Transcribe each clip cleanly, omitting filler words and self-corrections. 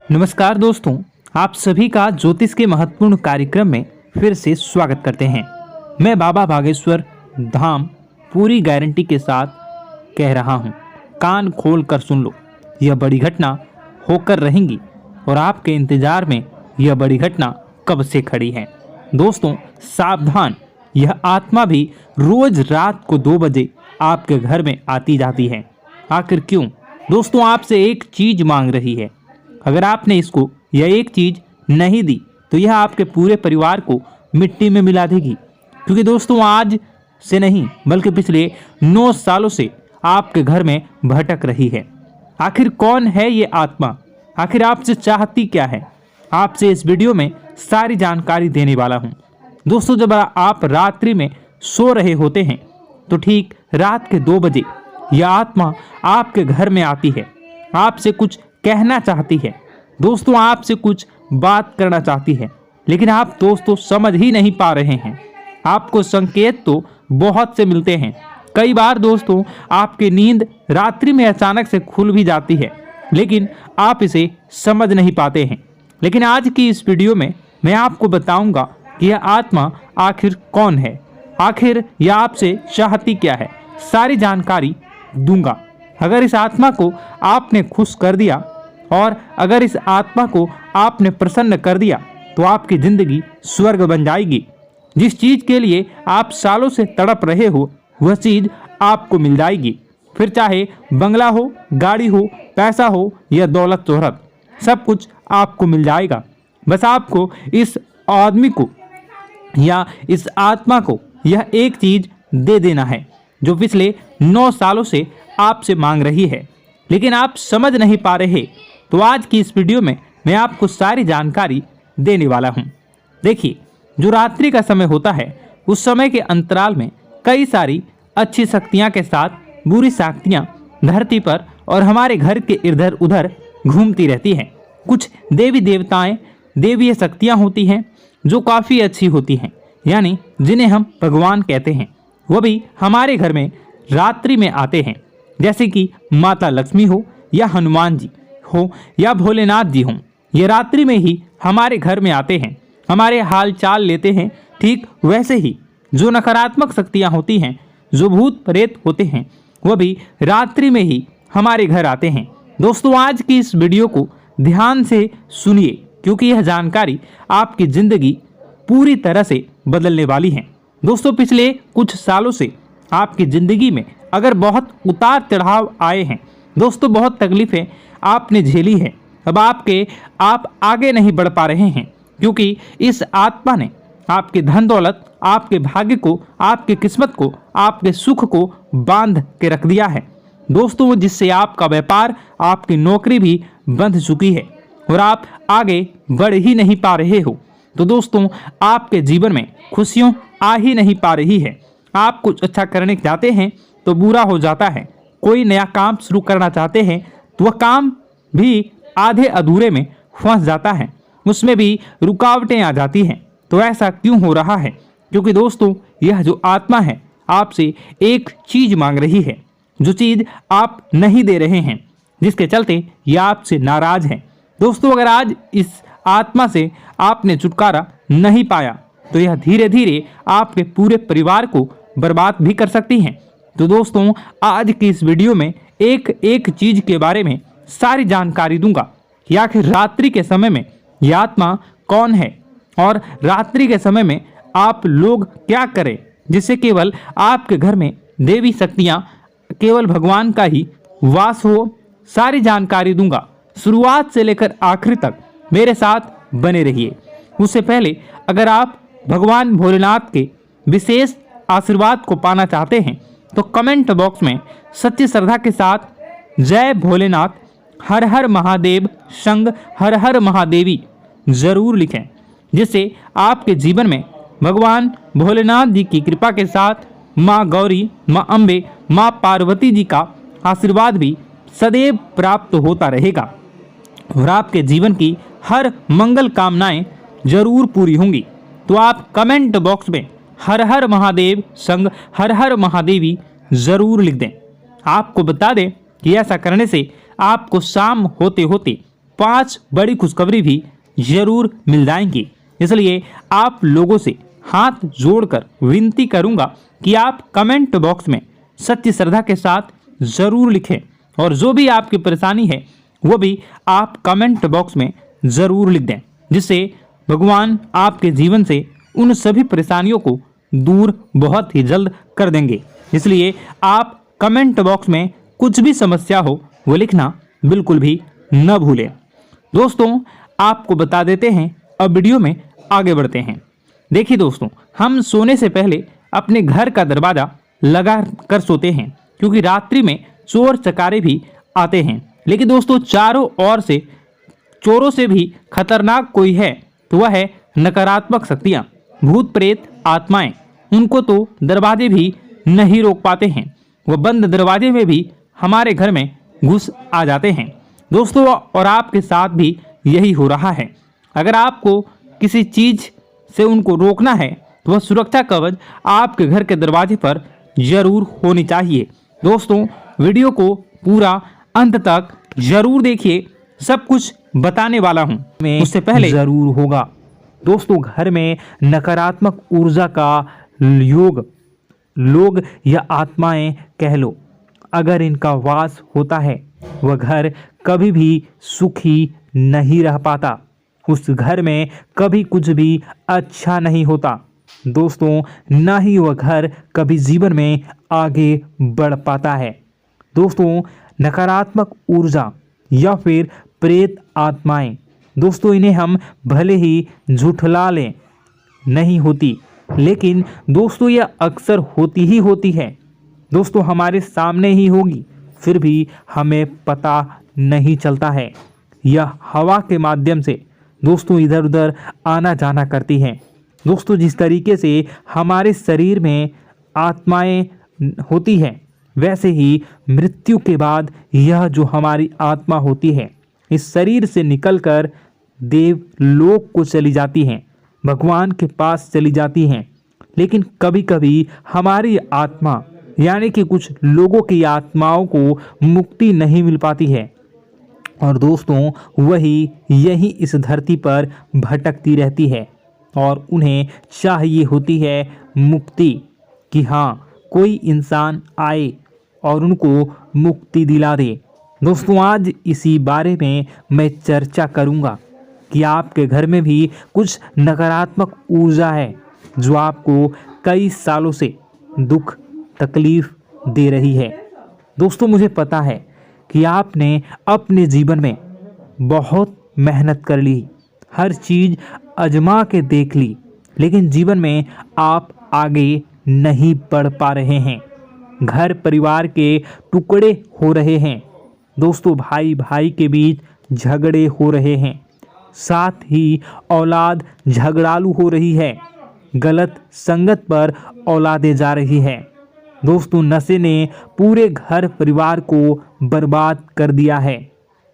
नमस्कार दोस्तों, आप सभी का ज्योतिष के महत्वपूर्ण कार्यक्रम में फिर से स्वागत करते हैं। मैं बाबा बागेश्वर धाम पूरी गारंटी के साथ कह रहा हूं, कान खोल कर सुन लो, यह बड़ी घटना होकर रहेंगी और आपके इंतजार में यह बड़ी घटना कब से खड़ी है। दोस्तों सावधान, यह आत्मा भी रोज रात को 2 बजे आपके घर में आती जाती है। आखिर क्यों? दोस्तों आपसे एक चीज मांग रही है। अगर आपने इसको यह एक चीज नहीं दी तो यह आपके पूरे परिवार को मिट्टी में मिला देगी। क्योंकि दोस्तों आज से नहीं बल्कि पिछले 9 सालों से आपके घर में भटक रही है। आखिर कौन है ये आत्मा? आखिर आपसे चाहती क्या है? आपसे इस वीडियो में सारी जानकारी देने वाला हूँ। दोस्तों जब आप रात्रि में सो रहे होते हैं तो ठीक रात के 2 बजे यह आत्मा आपके घर में आती है। आपसे कुछ कहना चाहती है। दोस्तों आपसे कुछ बात करना चाहती है, लेकिन आप दोस्तों समझ ही नहीं पा रहे हैं। आपको संकेत तो बहुत से मिलते हैं। कई बार दोस्तों आपकी नींद रात्रि में अचानक से खुल भी जाती है, लेकिन आप इसे समझ नहीं पाते हैं। लेकिन आज की इस वीडियो में मैं आपको बताऊंगा कि यह आत्मा आखिर कौन है, आखिर यह आपसे चाहती क्या है, सारी जानकारी दूंगा। अगर इस आत्मा को आपने खुश कर दिया और अगर इस आत्मा को आपने प्रसन्न कर दिया तो आपकी जिंदगी स्वर्ग बन जाएगी। जिस चीज के लिए आप सालों से तड़प रहे हो वह चीज आपको मिल जाएगी। फिर चाहे बंगला हो, गाड़ी हो, पैसा हो या दौलत शोहरत, सब कुछ आपको मिल जाएगा। बस आपको इस आदमी को या इस आत्मा को यह एक चीज दे देना है जो पिछले 9 सालों से आपसे मांग रही है, लेकिन आप समझ नहीं पा रहे। तो आज की इस वीडियो में मैं आपको सारी जानकारी देने वाला हूं। देखिए, जो रात्रि का समय होता है उस समय के अंतराल में कई सारी अच्छी शक्तियां के साथ बुरी शक्तियां धरती पर और हमारे घर के इधर उधर घूमती रहती हैं। कुछ देवी देवताएं, देवीय शक्तियां होती हैं जो काफ़ी अच्छी होती हैं, यानी जिन्हें हम भगवान कहते हैं। वो भी हमारे घर में रात्रि में आते हैं, जैसे कि माता लक्ष्मी हो या हनुमान जी हो या भोलेनाथ जी हों। ये रात्रि में ही हमारे घर में आते हैं, हमारे हाल चाल लेते हैं। ठीक वैसे ही जो नकारात्मक शक्तियाँ होती हैं, जो भूत प्रेत होते हैं, वह भी रात्रि में ही हमारे घर आते हैं। दोस्तों आज की इस वीडियो को ध्यान से सुनिए, क्योंकि यह जानकारी आपकी ज़िंदगी पूरी तरह से बदलने वाली है। दोस्तों पिछले कुछ सालों से आपकी ज़िंदगी में अगर बहुत उतार चढ़ाव आए हैं, दोस्तों बहुत तकलीफ़ें आपने झेली है, अब आप आगे नहीं बढ़ पा रहे हैं, क्योंकि इस आत्मा ने आपके धन दौलत, आपके भाग्य को, आपकी किस्मत को, आपके सुख को बांध के रख दिया है। दोस्तों जिससे आपका व्यापार, आपकी नौकरी भी बंध चुकी है और आप आगे बढ़ ही नहीं पा रहे हो। तो दोस्तों आपके जीवन में खुशियाँ आ ही नहीं पा रही है। आप कुछ अच्छा करने जाते हैं तो बुरा हो जाता है। कोई नया काम शुरू करना चाहते हैं तो वह काम भी आधे अधूरे में फंस जाता है, उसमें भी रुकावटें आ जाती हैं। तो ऐसा क्यों हो रहा है? क्योंकि दोस्तों यह जो आत्मा है आपसे एक चीज़ मांग रही है, जो चीज़ आप नहीं दे रहे हैं, जिसके चलते यह आपसे नाराज है। दोस्तों अगर आज इस आत्मा से आपने छुटकारा नहीं पाया तो यह धीरे धीरे आपके पूरे परिवार को बर्बाद भी कर सकती हैं। तो दोस्तों आज की इस वीडियो में एक एक चीज के बारे में सारी जानकारी दूंगा कि आखिर रात्रि के समय में यह आत्मा कौन है और रात्रि के समय में आप लोग क्या करें जिससे केवल आपके घर में देवी शक्तियां, केवल भगवान का ही वास हो। सारी जानकारी दूंगा, शुरुआत से लेकर आखिर तक मेरे साथ बने रहिए। उससे पहले अगर आप भगवान भोलेनाथ के विशेष आशीर्वाद को पाना चाहते हैं तो कमेंट बॉक्स में सच्ची श्रद्धा के साथ जय भोलेनाथ, हर हर महादेव संग हर हर महादेवी जरूर लिखें, जिससे आपके जीवन में भगवान भोलेनाथ जी की कृपा के साथ माँ गौरी, माँ अम्बे, माँ पार्वती जी का आशीर्वाद भी सदैव प्राप्त होता रहेगा और आपके जीवन की हर मंगल कामनाएं जरूर पूरी होंगी। तो आप कमेंट बॉक्स में हर हर महादेव संग हर हर महादेवी जरूर लिख दें। आपको बता दें कि ऐसा करने से आपको शाम होते होते 5 बड़ी खुशखबरी भी जरूर मिल जाएंगी। इसलिए आप लोगों से हाथ जोड़कर विनती करूंगा कि आप कमेंट बॉक्स में सत्य श्रद्धा के साथ जरूर लिखें और जो भी आपकी परेशानी है वो भी आप कमेंट बॉक्स में जरूर लिख दें, जिससे भगवान आपके जीवन से उन सभी परेशानियों को दूर बहुत ही जल्द कर देंगे। इसलिए आप कमेंट बॉक्स में कुछ भी समस्या हो वो लिखना बिल्कुल भी न भूलें। दोस्तों, आपको बता देते हैं, अब वीडियो में आगे बढ़ते हैं। देखिए दोस्तों, हम सोने से पहले अपने घर का दरवाजा लगा कर सोते हैं, क्योंकि रात्रि में चोर चकारे भी आते हैं। लेकिन दोस्तों, चारों ओर से चोरों से भी खतरनाक कोई है तो वह है नकारात्मक शक्तियाँ, भूत प्रेत आत्माएं। उनको तो दरवाजे भी नहीं रोक पाते हैं, वह बंद दरवाजे में भी हमारे घर में घुस आ जाते हैं दोस्तों। और आपके साथ भी यही हो रहा है। अगर आपको किसी चीज से उनको रोकना है तो वह सुरक्षा कवच आपके घर के दरवाजे पर जरूर होनी चाहिए। दोस्तों, वीडियो को पूरा अंत तक जरूर देखिए, सब कुछ बताने वाला हूं मैं उससे पहले जरूर होगा। दोस्तों, घर में नकारात्मक ऊर्जा का योग, लोग या आत्माएं कह लो, अगर इनका वास होता है वह घर कभी भी सुखी नहीं रह पाता। उस घर में कभी कुछ भी अच्छा नहीं होता दोस्तों, ना ही वह घर कभी जीवन में आगे बढ़ पाता है। दोस्तों, नकारात्मक ऊर्जा या फिर प्रेत आत्माएं, दोस्तों इन्हें हम भले ही झुठला लें नहीं होती, लेकिन दोस्तों यह अक्सर होती ही होती है। दोस्तों, हमारे सामने ही होगी, फिर भी हमें पता नहीं चलता है। यह हवा के माध्यम से दोस्तों इधर उधर आना जाना करती हैं। दोस्तों, जिस तरीके से हमारे शरीर में आत्माएं होती हैं, वैसे ही मृत्यु के बाद यह जो हमारी आत्मा होती है इस शरीर से निकलकर देवलोक को चली जाती हैं, भगवान के पास चली जाती हैं। लेकिन कभी कभी हमारी आत्मा यानी कि कुछ लोगों की आत्माओं को मुक्ति नहीं मिल पाती है और दोस्तों वही यही इस धरती पर भटकती रहती है और उन्हें चाहिए होती है मुक्ति, कि हाँ कोई इंसान आए और उनको मुक्ति दिला दे। दोस्तों, आज इसी बारे में मैं चर्चा करूंगा कि आपके घर में भी कुछ नकारात्मक ऊर्जा है जो आपको कई सालों से दुख तकलीफ दे रही है। दोस्तों, मुझे पता है कि आपने अपने जीवन में बहुत मेहनत कर ली, हर चीज़ आजमा के देख ली, लेकिन जीवन में आप आगे नहीं बढ़ पा रहे हैं। घर परिवार के टुकड़े हो रहे हैं दोस्तों, भाई भाई के बीच झगड़े हो रहे हैं, साथ ही औलाद झगड़ालू हो रही है, गलत संगत पर औलादें जा रही है। दोस्तों, नशे ने पूरे घर परिवार को बर्बाद कर दिया है,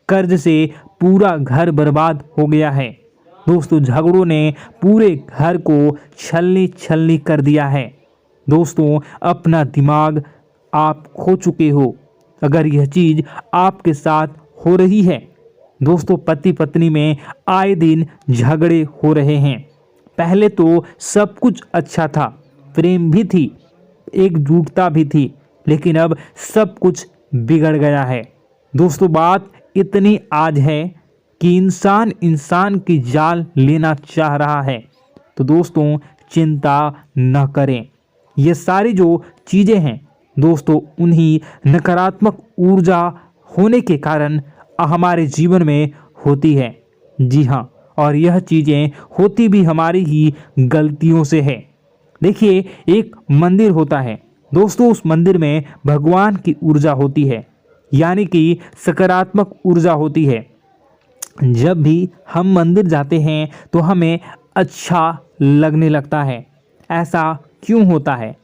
कर्ज से पूरा घर बर्बाद हो गया है। दोस्तों, झगड़ों ने पूरे घर को छलनी छलनी कर दिया है। दोस्तों, अपना दिमाग आप खो चुके हो अगर यह चीज़ आपके साथ हो रही है। दोस्तों, पति पत्नी में आए दिन झगड़े हो रहे हैं। पहले तो सब कुछ अच्छा था, प्रेम भी थी, एकजुटता भी थी, लेकिन अब सब कुछ बिगड़ गया है। दोस्तों, बात इतनी आज है कि इंसान इंसान की जान लेना चाह रहा है। तो दोस्तों, चिंता न करें, ये सारी जो चीज़ें हैं दोस्तों उन्हीं नकारात्मक ऊर्जा होने के कारण हमारे जीवन में होती है। जी हाँ, और यह चीज़ें होती भी हमारी ही गलतियों से है। देखिए, एक मंदिर होता है दोस्तों, उस मंदिर में भगवान की ऊर्जा होती है, यानी कि सकारात्मक ऊर्जा होती है। जब भी हम मंदिर जाते हैं तो हमें अच्छा लगने लगता है। ऐसा क्यों होता है?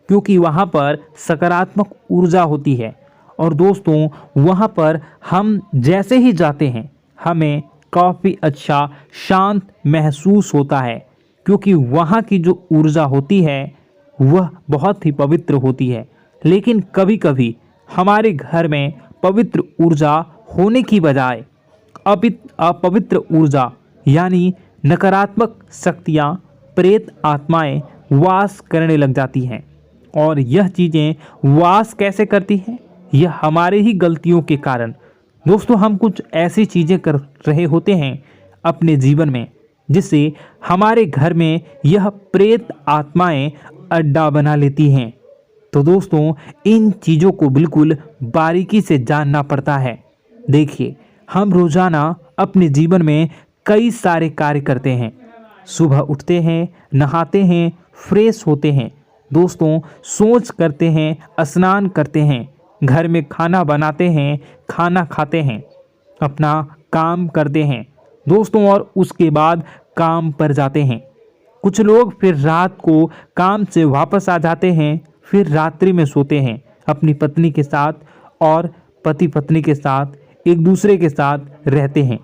क्योंकि वहाँ पर सकारात्मक ऊर्जा होती है और दोस्तों वहाँ पर हम जैसे ही जाते हैं हमें काफ़ी अच्छा शांत महसूस होता है, क्योंकि वहाँ की जो ऊर्जा होती है वह बहुत ही पवित्र होती है। लेकिन कभी कभी हमारे घर में पवित्र ऊर्जा होने की बजाय अपवित्र ऊर्जा यानी नकारात्मक शक्तियाँ, प्रेत आत्माएं वास करने लग जाती हैं। और यह चीज़ें वास कैसे करती हैं? यह हमारे ही गलतियों के कारण। दोस्तों, हम कुछ ऐसी चीज़ें कर रहे होते हैं अपने जीवन में जिससे हमारे घर में यह प्रेत आत्माएं अड्डा बना लेती हैं। तो दोस्तों, इन चीज़ों को बिल्कुल बारीकी से जानना पड़ता है। देखिए, हम रोज़ाना अपने जीवन में कई सारे कार्य करते हैं। सुबह उठते हैं, नहाते हैं, फ्रेश होते हैं, दोस्तों सोच करते हैं, स्नान करते हैं, घर में खाना बनाते हैं, खाना खाते हैं, अपना काम करते हैं दोस्तों, और उसके बाद काम पर जाते हैं। कुछ लोग फिर रात को काम से वापस आ जाते हैं, फिर रात्रि में सोते हैं अपनी पत्नी के साथ, और पति पत्नी के साथ एक दूसरे के साथ रहते हैं।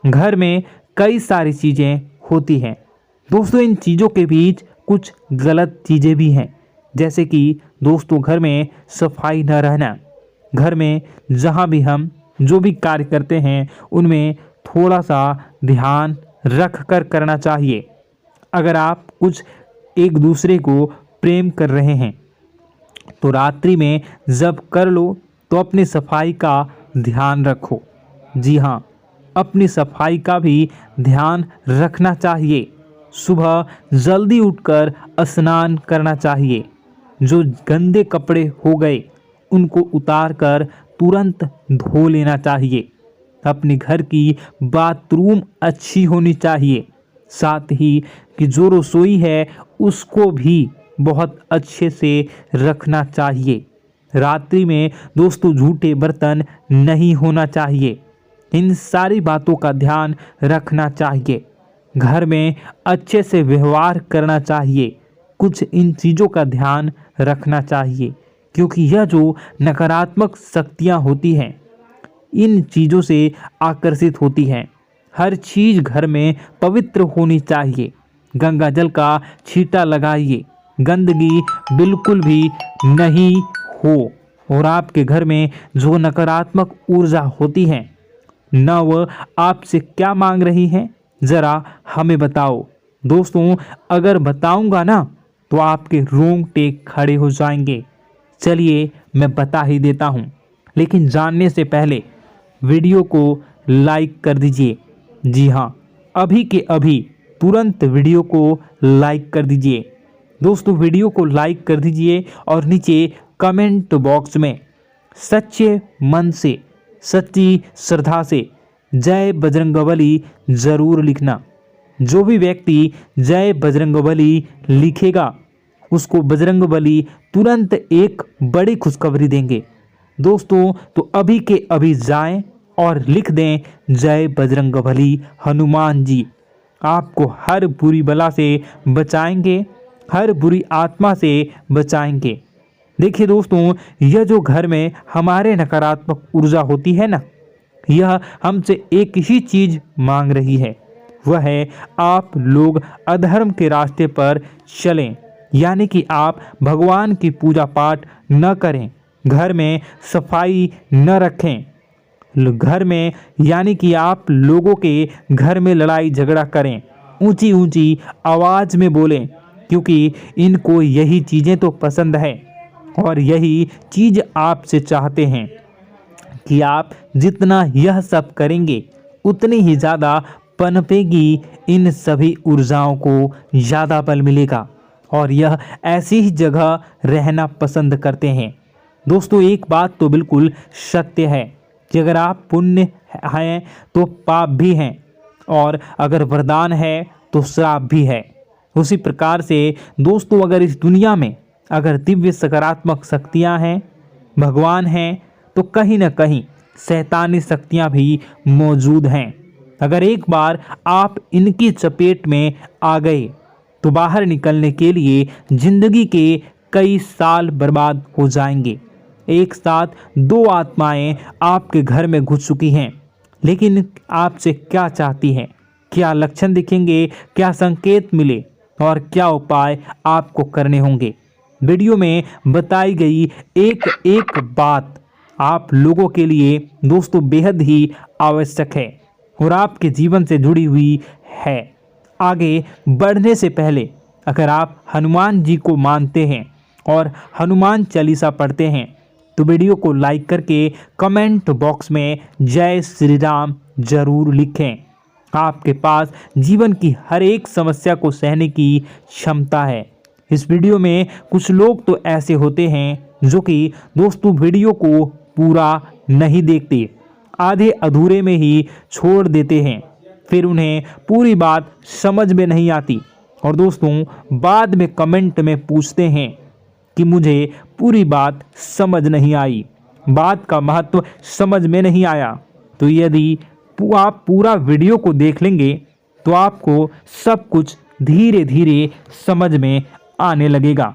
घर में कई सारी चीज़ें होती हैं दोस्तों। इन चीज़ों के बीच कुछ गलत चीज़ें भी हैं, जैसे कि दोस्तों घर में सफाई न रहना। घर में जहाँ भी हम जो भी कार्य करते हैं उनमें थोड़ा सा ध्यान रख कर करना चाहिए। अगर आप कुछ एक दूसरे को प्रेम कर रहे हैं तो रात्रि में जब कर लो तो अपनी सफाई का ध्यान रखो। जी हाँ, अपनी सफाई का भी ध्यान रखना चाहिए। सुबह जल्दी उठकर स्नान करना चाहिए। जो गंदे कपड़े हो गए उनको उतार कर तुरंत धो लेना चाहिए। अपने घर की बाथरूम अच्छी होनी चाहिए। साथ ही कि जो रसोई है उसको भी बहुत अच्छे से रखना चाहिए। रात्रि में दोस्तों झूठे बर्तन नहीं होना चाहिए। इन सारी बातों का ध्यान रखना चाहिए। घर में अच्छे से व्यवहार करना चाहिए। कुछ इन चीज़ों का ध्यान रखना चाहिए, क्योंकि यह जो नकारात्मक शक्तियाँ होती हैं इन चीज़ों से आकर्षित होती हैं। हर चीज़ घर में पवित्र होनी चाहिए। गंगा जल का छींटा लगाइए, गंदगी बिल्कुल भी नहीं हो। और आपके घर में जो नकारात्मक ऊर्जा होती है न वह आपसे क्या मांग रही है, ज़रा हमें बताओ। दोस्तों, अगर बताऊंगा ना तो आपके रोंगटे खड़े हो जाएंगे। चलिए मैं बता ही देता हूं, लेकिन जानने से पहले वीडियो को लाइक कर दीजिए। जी हाँ, अभी के अभी तुरंत वीडियो को लाइक कर दीजिए। दोस्तों, वीडियो को लाइक कर दीजिए और नीचे कमेंट बॉक्स में सच्चे मन से, सच्ची श्रद्धा से जय बजरंगबली ज़रूर लिखना। जो भी व्यक्ति जय बजरंगबली लिखेगा उसको बजरंगबली तुरंत एक बड़ी खुशखबरी देंगे। दोस्तों, तो अभी के अभी जाएं और लिख दें जय बजरंगबली हनुमान जी। आपको हर बुरी बला से बचाएंगे, हर बुरी आत्मा से बचाएंगे। देखिए दोस्तों, यह जो घर में हमारे नकारात्मक ऊर्जा होती है ना, यह हमसे एक ही चीज़ मांग रही है, वह है आप लोग अधर्म के रास्ते पर चलें, यानी कि आप भगवान की पूजा पाठ न करें, घर में सफाई न रखें, घर में यानी कि आप लोगों के घर में लड़ाई झगड़ा करें, ऊंची ऊंची आवाज़ में बोलें, क्योंकि इनको यही चीज़ें तो पसंद है और यही चीज़ आपसे चाहते हैं कि आप जितना यह सब करेंगे उतनी ही ज़्यादा पनपेगी इन सभी ऊर्जाओं को ज़्यादा बल मिलेगा और यह ऐसी ही जगह रहना पसंद करते हैं। दोस्तों, एक बात तो बिल्कुल सत्य है कि अगर आप पुण्य हैं तो पाप भी हैं, और अगर वरदान है तो श्राप भी है। उसी प्रकार से दोस्तों, अगर इस दुनिया में अगर दिव्य सकारात्मक शक्तियां हैं, भगवान हैं, तो कहीं ना कहीं शैतानी शक्तियां भी मौजूद हैं। अगर एक बार आप इनकी चपेट में आ गए तो बाहर निकलने के लिए जिंदगी के कई साल बर्बाद हो जाएंगे। एक साथ दो आत्माएं आपके घर में घुस चुकी हैं, लेकिन आपसे क्या चाहती हैं, क्या लक्षण दिखेंगे, क्या संकेत मिले और क्या उपाय आपको करने होंगे। वीडियो में बताई गई एक एक बात आप लोगों के लिए दोस्तों बेहद ही आवश्यक है और आपके जीवन से जुड़ी हुई है। आगे बढ़ने से पहले अगर आप हनुमान जी को मानते हैं और हनुमान चालीसा पढ़ते हैं तो वीडियो को लाइक करके कमेंट बॉक्स में जय श्री राम जरूर लिखें। आपके पास जीवन की हर एक समस्या को सहने की क्षमता है। इस वीडियो में कुछ लोग तो ऐसे होते हैं जो कि दोस्तों वीडियो को पूरा नहीं देखते, आधे अधूरे में ही छोड़ देते हैं, फिर उन्हें पूरी बात समझ में नहीं आती और दोस्तों बाद में कमेंट में पूछते हैं कि मुझे पूरी बात समझ नहीं आई, बात का महत्व समझ में नहीं आया। तो यदि आप पूरा वीडियो को देख लेंगे तो आपको सब कुछ धीरे धीरे समझ में आने लगेगा।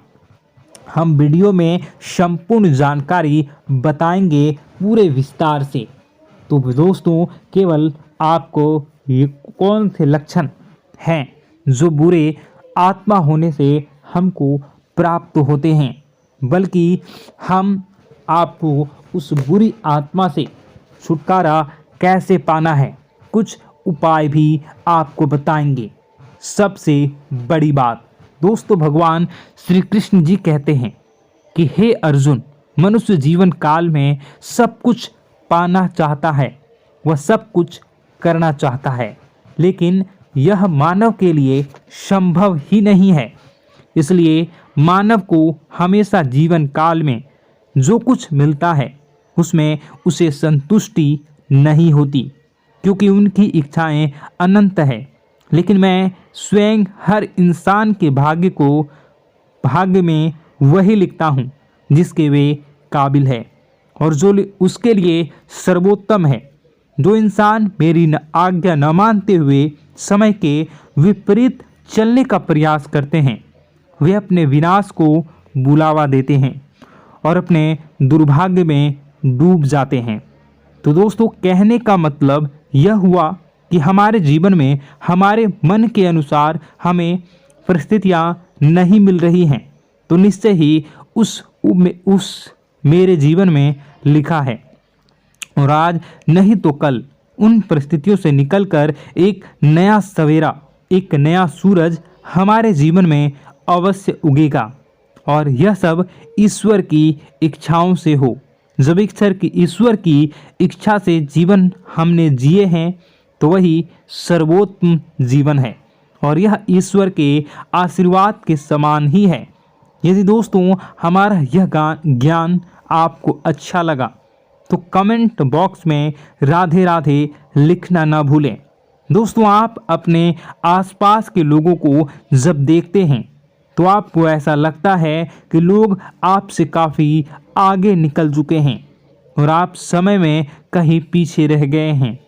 हम वीडियो में संपूर्ण जानकारी बताएंगे पूरे विस्तार से। तो दोस्तों केवल आपको ये कौन से लक्षण हैं जो बुरे आत्मा होने से हमको प्राप्त होते हैं, बल्कि हम आपको उस बुरी आत्मा से छुटकारा कैसे पाना है, कुछ उपाय भी आपको बताएंगे। सबसे बड़ी बात दोस्तों, भगवान श्री कृष्ण जी कहते हैं कि हे अर्जुन, मनुष्य जीवन काल में सब कुछ पाना चाहता है, वह सब कुछ करना चाहता है, लेकिन यह मानव के लिए संभव ही नहीं है। इसलिए मानव को हमेशा जीवन काल में जो कुछ मिलता है उसमें उसे संतुष्टि नहीं होती, क्योंकि उनकी इच्छाएं अनंत है। लेकिन मैं स्वयं हर इंसान के भाग्य में वही लिखता हूँ जिसके वे काबिल है और जो उसके लिए सर्वोत्तम है। जो इंसान मेरी आज्ञा न मानते हुए समय के विपरीत चलने का प्रयास करते हैं, वे अपने विनाश को बुलावा देते हैं और अपने दुर्भाग्य में डूब जाते हैं। तो दोस्तों कहने का मतलब यह हुआ कि हमारे जीवन में हमारे मन के अनुसार हमें परिस्थितियां नहीं मिल रही हैं, तो निश्चय ही उस मेरे जीवन में लिखा है और आज नहीं तो कल उन परिस्थितियों से निकलकर एक नया सवेरा, एक नया सूरज हमारे जीवन में अवश्य उगेगा। और यह सब ईश्वर की इच्छाओं से हो। जब ईश्वर की इच्छा से जीवन हमने जिए हैं तो वही सर्वोत्तम जीवन है और यह ईश्वर के आशीर्वाद के समान ही है। यदि दोस्तों हमारा यह ज्ञान आपको अच्छा लगा तो कमेंट बॉक्स में राधे राधे लिखना ना भूलें। दोस्तों आप अपने आसपास के लोगों को जब देखते हैं तो आपको ऐसा लगता है कि लोग आपसे काफ़ी आगे निकल चुके हैं और आप समय में कहीं पीछे रह गए हैं।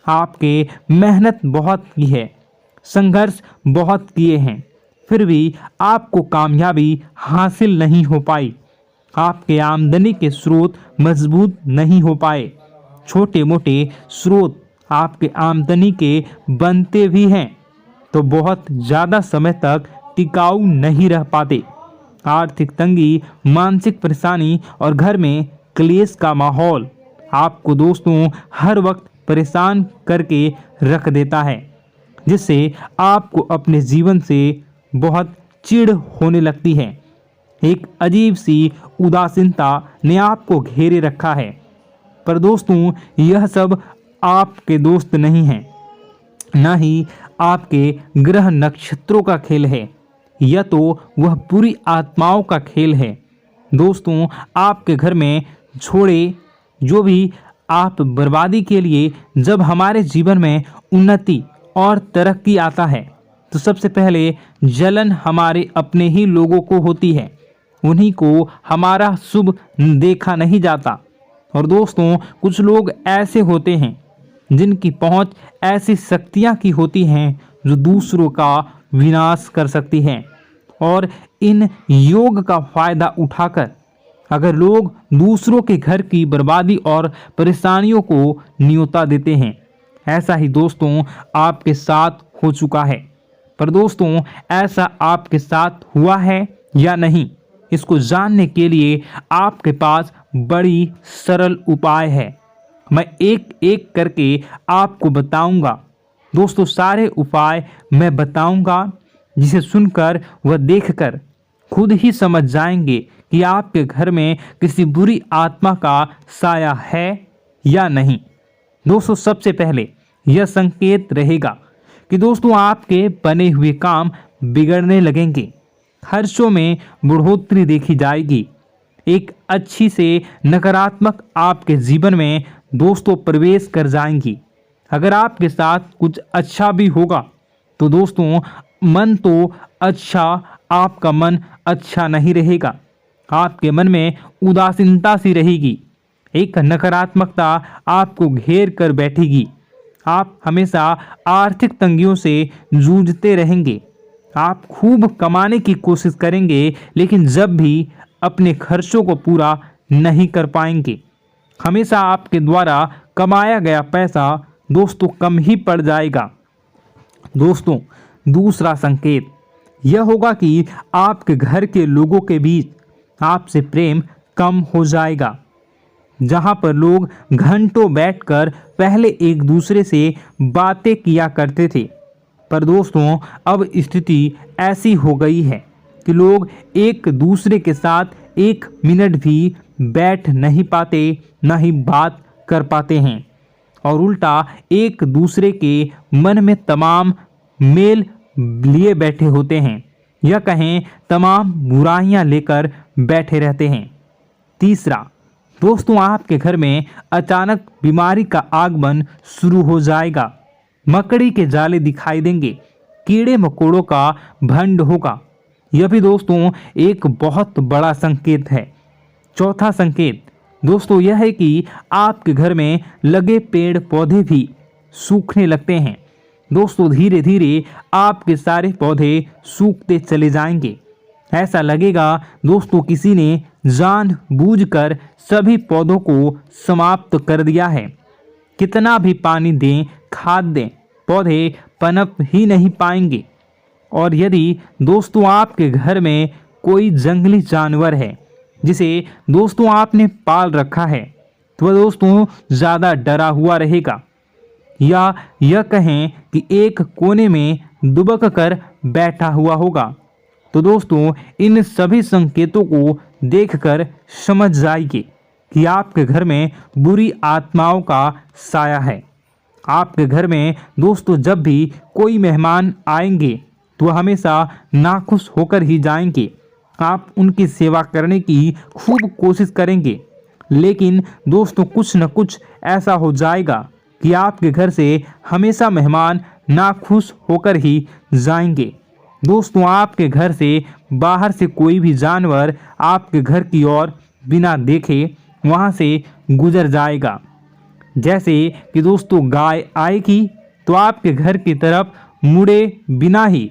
आपके मेहनत बहुत की है, संघर्ष बहुत किए हैं, फिर भी आपको कामयाबी हासिल नहीं हो पाई। आपके आमदनी के स्रोत मजबूत नहीं हो पाए। छोटे मोटे स्रोत आपके आमदनी के बनते भी हैं तो बहुत ज़्यादा समय तक टिकाऊ नहीं रह पाते। आर्थिक तंगी, मानसिक परेशानी और घर में क्लेश का माहौल आपको दोस्तों हर वक्त परेशान करके रख देता है, जिससे आपको अपने जीवन से बहुत चिढ़ होने लगती है। एक अजीब सी उदासीनता ने आपको घेरे रखा है। पर दोस्तों यह सब आपके दोस्त नहीं हैं, न ही आपके ग्रह नक्षत्रों का खेल है, यह तो वह पूरी आत्माओं का खेल है। दोस्तों आपके घर में छोड़े जो भी आप बर्बादी के लिए जब हमारे जीवन में उन्नति और तरक्की आता है तो सबसे पहले जलन हमारे अपने ही लोगों को होती है, उन्हीं को हमारा शुभ देखा नहीं जाता। और दोस्तों कुछ लोग ऐसे होते हैं जिनकी पहुंच ऐसी शक्तियां की होती हैं जो दूसरों का विनाश कर सकती हैं और इन योग का फायदा उठाकर अगर लोग दूसरों के घर की बर्बादी और परेशानियों को न्योता देते हैं। ऐसा ही दोस्तों आपके साथ हो चुका है। पर दोस्तों ऐसा आपके साथ हुआ है या नहीं, इसको जानने के लिए आपके पास बड़ी सरल उपाय है मैं एक एक करके आपको बताऊंगा। दोस्तों सारे उपाय मैं बताऊंगा, जिसे सुनकर व देखकर खुद ही समझ जाएंगे कि आपके घर में किसी बुरी आत्मा का साया है या नहीं। दोस्तों सबसे पहले यह संकेत रहेगा कि दोस्तों आपके बने हुए काम बिगड़ने लगेंगे, खर्चों में बढ़ोतरी देखी जाएगी, एक अच्छी से नकारात्मक आपके जीवन में दोस्तों प्रवेश कर जाएंगी। अगर आपके साथ कुछ अच्छा भी होगा तो दोस्तों मन तो अच्छा, आपका मन अच्छा नहीं रहेगा, आपके मन में उदासीनता सी रहेगी, एक नकारात्मकता आपको घेर कर बैठेगी। आप हमेशा आर्थिक तंगियों से जूझते रहेंगे। आप खूब कमाने की कोशिश करेंगे, लेकिन जब भी अपने खर्चों को पूरा नहीं कर पाएंगे। हमेशा आपके द्वारा कमाया गया पैसा दोस्तों कम ही पड़ जाएगा। दोस्तों दूसरा संकेत यह होगा कि आपके घर के लोगों के बीच आपसे प्रेम कम हो जाएगा। जहां पर लोग घंटों बैठकर पहले एक दूसरे से बातें किया करते थे, पर दोस्तों अब स्थिति ऐसी हो गई है कि लोग एक दूसरे के साथ एक मिनट भी बैठ नहीं पाते, न ही बात कर पाते हैं, और उल्टा एक दूसरे के मन में तमाम मेल लिए बैठे होते हैं, या कहें तमाम बुराइयां लेकर बैठे रहते हैं। तीसरा दोस्तों आपके घर में अचानक बीमारी का आगमन शुरू हो जाएगा। मकड़ी के जाले दिखाई देंगे, कीड़े मकोड़ों का भंड होगा। यह भी दोस्तों एक बहुत बड़ा संकेत है। चौथा संकेत दोस्तों यह है कि आपके घर में लगे पेड़ पौधे भी सूखने लगते हैं। दोस्तों धीरे धीरे आपके सारे पौधे सूखते चले जाएंगे। ऐसा लगेगा दोस्तों किसी ने जानबूझकर सभी पौधों को समाप्त कर दिया है। कितना भी पानी दें, खाद दें, पौधे पनप ही नहीं पाएंगे। और यदि दोस्तों आपके घर में कोई जंगली जानवर है जिसे दोस्तों आपने पाल रखा है, तो वह दोस्तों ज़्यादा डरा हुआ रहेगा, या यह कहें कि एक कोने में दुबक कर बैठा हुआ होगा, तो दोस्तों इन सभी संकेतों को देखकर समझ जाइए कि आपके घर में बुरी आत्माओं का साया है। आपके घर में दोस्तों जब भी कोई मेहमान आएंगे तो हमेशा नाखुश होकर ही जाएंगे। आप उनकी सेवा करने की खूब कोशिश करेंगे, लेकिन दोस्तों कुछ न कुछ ऐसा हो जाएगा कि आपके घर से हमेशा मेहमान नाखुश होकर ही जाएंगे। दोस्तों आपके घर से बाहर से कोई भी जानवर आपके घर की ओर बिना देखे वहां से गुजर जाएगा। जैसे कि दोस्तों गाय आएगी तो आपके घर की तरफ मुड़े बिना ही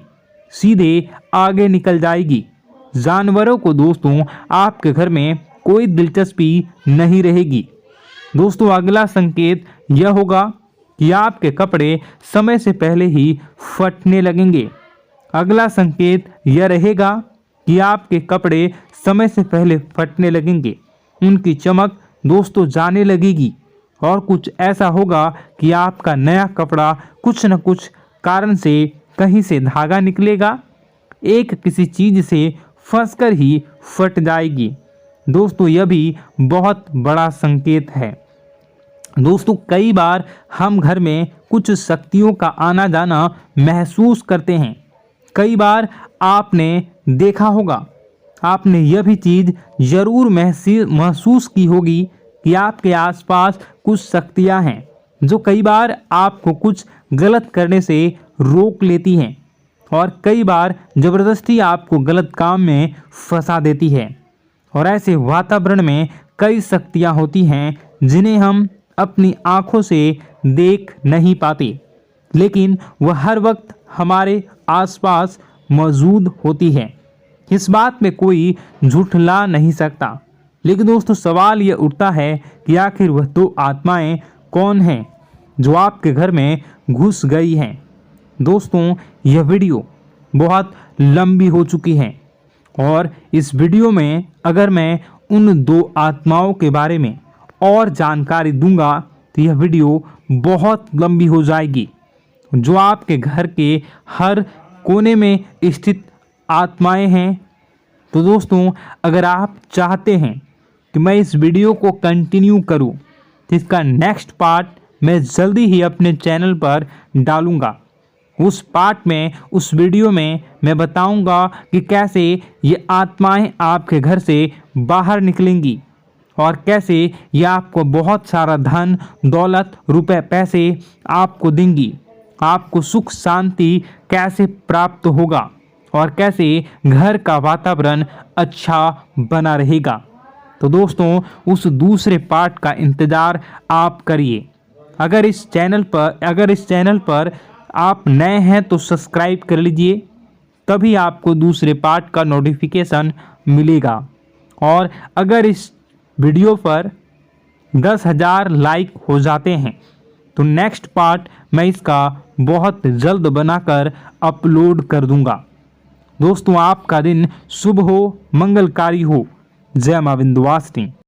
सीधे आगे निकल जाएगी। जानवरों को दोस्तों आपके घर में कोई दिलचस्पी नहीं रहेगी। दोस्तों अगला संकेत यह होगा कि आपके कपड़े समय से पहले ही फटने लगेंगे। अगला संकेत यह रहेगा कि आपके कपड़े समय से पहले फटने लगेंगे, उनकी चमक दोस्तों जाने लगेगी, और कुछ ऐसा होगा कि आपका नया कपड़ा कुछ न कुछ कारण से कहीं से धागा निकलेगा, एक किसी चीज से फंसकर ही फट जाएगी। दोस्तों यह भी बहुत बड़ा संकेत है। दोस्तों कई बार हम घर में कुछ शक्तियों का आना जाना महसूस करते हैं। कई बार आपने देखा होगा, आपने यह भी चीज़ जरूर महसूस की होगी कि आपके आसपास कुछ शक्तियां हैं जो कई बार आपको कुछ गलत करने से रोक लेती हैं, और कई बार ज़बरदस्ती आपको गलत काम में फंसा देती है। और ऐसे वातावरण में कई शक्तियां होती हैं जिन्हें हम अपनी आँखों से देख नहीं पाते, लेकिन वह हर वक्त हमारे आसपास मौजूद होती है। इस बात में कोई झूठला नहीं सकता। लेकिन दोस्तों सवाल यह उठता है कि आखिर वह दो आत्माएं कौन हैं जो आपके घर में घुस गई हैं। दोस्तों यह वीडियो बहुत लंबी हो चुकी है, और इस वीडियो में अगर मैं उन दो आत्माओं के बारे में और जानकारी दूंगा तो यह वीडियो बहुत लंबी हो जाएगी। जो आपके घर के हर कोने में स्थित आत्माएं हैं, तो दोस्तों अगर आप चाहते हैं कि मैं इस वीडियो को कंटिन्यू करूं, तो इसका नेक्स्ट पार्ट मैं जल्दी ही अपने चैनल पर डालूंगा। उस पार्ट में, उस वीडियो में मैं बताऊंगा कि कैसे ये आत्माएं आपके घर से बाहर निकलेंगी और कैसे ये आपको बहुत सारा धन दौलत रुपए पैसे आपको देंगी, आपको सुख शांति कैसे प्राप्त होगा और कैसे घर का वातावरण अच्छा बना रहेगा। तो दोस्तों उस दूसरे पार्ट का इंतज़ार आप करिए। अगर इस चैनल पर आप नए हैं तो सब्सक्राइब कर लीजिए, तभी आपको दूसरे पार्ट का नोटिफिकेशन मिलेगा। और अगर इस वीडियो पर 10,000 लाइक हो जाते हैं तो नेक्स्ट पार्ट मैं इसका बहुत जल्द बनाकर अपलोड कर दूंगा। दोस्तों आपका दिन शुभ हो, मंगलकारी हो। जय मां विंध्यवासिनी।